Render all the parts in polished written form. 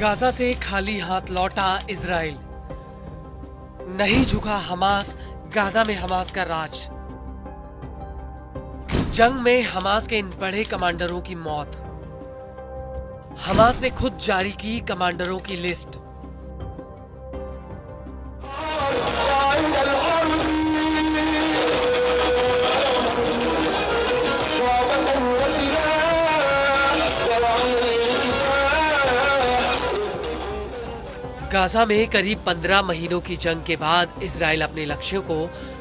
Gaza से खाली हाथ लौटा इजराइल। नहीं झुका हमास, गाजा में हमास का राज। जंग में हमास के इन बड़े कमांडरों की मौत। हमास ने खुद जारी की कमांडरों की लिस्ट। गाजा में करीब 15 महीनों की जंग के बाद इजराइल अपने लक्ष्यों को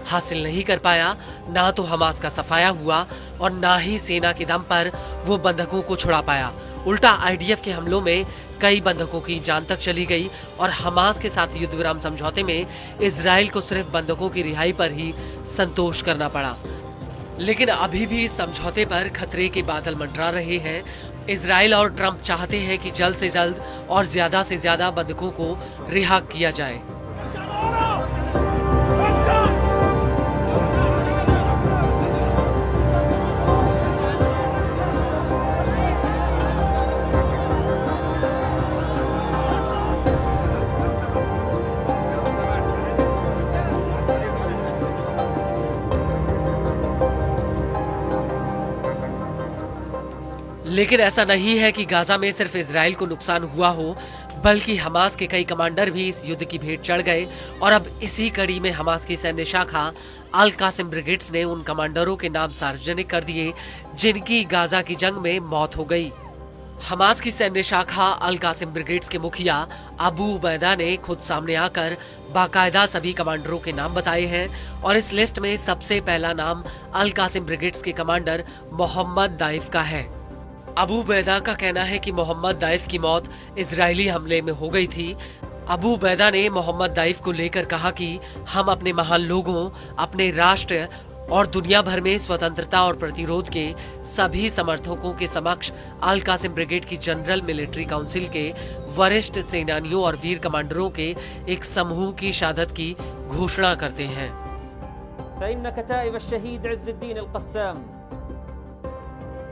हासिल नहीं कर पाया। ना तो हमास का सफाया हुआ और ना ही सेना के दम पर वो बंधकों को छुड़ा पाया। उल्टा आईडीएफ के हमलों में कई बंधकों की जान तक चली गई और हमास के साथ युद्ध विराम समझौते में इजराइल को सिर्फ बंधकों की रिहाई पर ही संतोष करना पड़ा। लेकिन अभी भी समझौते पर खतरे के बादल मंडरा रहे हैं। इजराइल और ट्रंप चाहते हैं कि जल्द से जल्द और ज्यादा से ज्यादा बंधकों को रिहा किया जाए। लेकिन ऐसा नहीं है कि गाजा में सिर्फ इजराइल को नुकसान हुआ हो, बल्कि हमास के कई कमांडर भी इस युद्ध की भेंट चढ़ गए। और अब इसी कड़ी में हमास की सैन्य शाखा अल कासिम ब्रिगेड्स ने उन कमांडरों के नाम सार्वजनिक कर दिए जिनकी गाजा की जंग में मौत हो गई। हमास की सैन्य शाखा अल कासिम ब्रिगेड्स के मुखिया अबू उबैदा ने खुद सामने आकर बाकायदा सभी कमांडरों के नाम बताए हैं और इस लिस्ट में सबसे पहला नाम अल कासिम ब्रिगेड्स के कमांडर मोहम्मद दाइफ का है। अबू उबैदा का कहना है कि मोहम्मद दाइफ की मौत इजरायली हमले में हो गई थी। अबू उबैदा ने मोहम्मद दाइफ को लेकर कहा कि हम अपने महान लोगों, अपने राष्ट्र और दुनिया भर में स्वतंत्रता और प्रतिरोध के सभी समर्थकों के समक्ष अल कासिम ब्रिगेड की जनरल मिलिट्री काउंसिल के वरिष्ठ सेनानियों और वीर कमांडरों के एक समूह की शहादत की घोषणा करते हैं।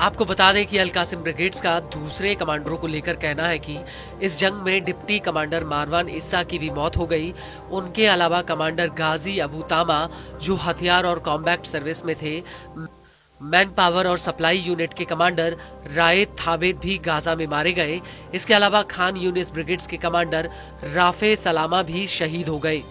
आपको बता दें कि अल कासिम ब्रिगेड्स का दूसरे कमांडरों को लेकर कहना है कि इस जंग में डिप्टी कमांडर मारवान इस्सा की भी मौत हो गई। उनके अलावा कमांडर गाजी अबू तामा जो हथियार और कॉम्बैट सर्विस में थे, मैन पावर और सप्लाई यूनिट के कमांडर रायद थाबेद भी गाजा में मारे गए। इसके अलावा खान यूनिस ब्रिगेड्स के कमांडर राफे सलामा भी शहीद हो गए।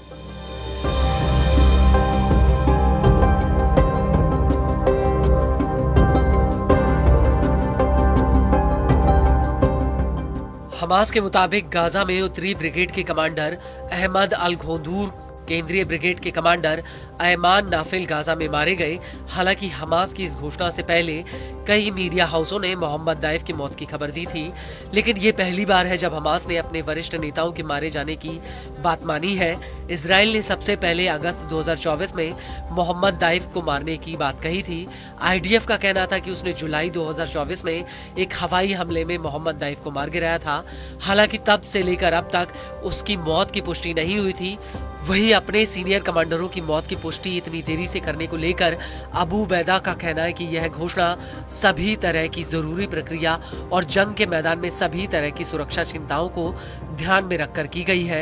हमास के मुताबिक गाजा में उत्तरी ब्रिगेड के कमांडर अहमद अल घोंदूर, केंद्रीय ब्रिगेड के कमांडर ऐमान नाफिल गाजा में मारे गए। हालांकि हमास की इस घोषणा से पहले कई मीडिया हाउसों ने मोहम्मद दाइफ की मौत की खबर दी थी, लेकिन ये पहली बार है जब हमास ने अपने वरिष्ठ नेताओं के मारे जाने की बात मानी है। इजराइल ने सबसे पहले अगस्त 2024 में मोहम्मद दाइफ को मारने की बात कही थी। आईडीएफ का कहना था कि उसने जुलाई 2024 में एक हवाई हमले में मोहम्मद दाइफ को मार गिराया था। हालांकि तब से लेकर अब तक उसकी मौत की पुष्टि नहीं हुई थी। वहीं अपने सीनियर कमांडरों की मौत की पुष्टि इतनी देरी से करने को लेकर अबू उबैदा का कहना है कि यह घोषणा सभी तरह की जरूरी प्रक्रिया और जंग के मैदान में सभी तरह की सुरक्षा चिंताओं को ध्यान में रखकर की गई है।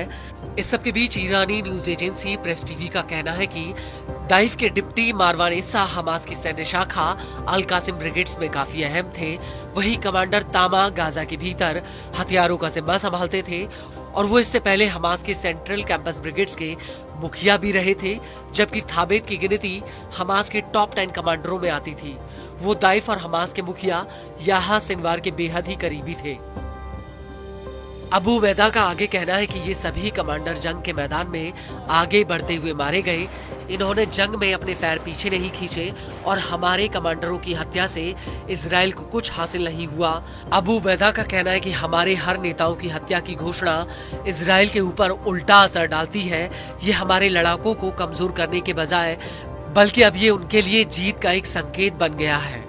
इस सब के बीच ईरानी न्यूज एजेंसी प्रेस टीवी का कहना है कि दाइफ के डिप्टी मारवान इस्सा हमास की सैन्य शाखा अल कासिम ब्रिगेड्स में काफी अहम थे। वही कमांडर तामा गाजा के भीतर हथियारों का जिम्मा संभालते थे और वो इससे पहले हमास के सेंट्रल कैंपस ब्रिगेड्स के मुखिया भी रहे थे, जबकि थाबेद की गिनती हमास के टॉप 10 कमांडरों में आती थी। वो दाइफ और हमास के मुखिया याह्या सिनवार के बेहद ही करीबी थे। अबू उबैदा का आगे कहना है कि ये सभी कमांडर जंग के मैदान में आगे बढ़ते हुए मारे गए। इन्होंने जंग में अपने पैर पीछे नहीं खींचे और हमारे कमांडरों की हत्या से इजराइल को कुछ हासिल नहीं हुआ। अबू उबैदा का कहना है कि हमारे हर नेताओं की हत्या की घोषणा इजराइल के ऊपर उल्टा असर डालती है। ये हमारे लड़ाकों को कमजोर करने के बजाय बल्कि अब ये उनके लिए जीत का एक संकेत बन गया है।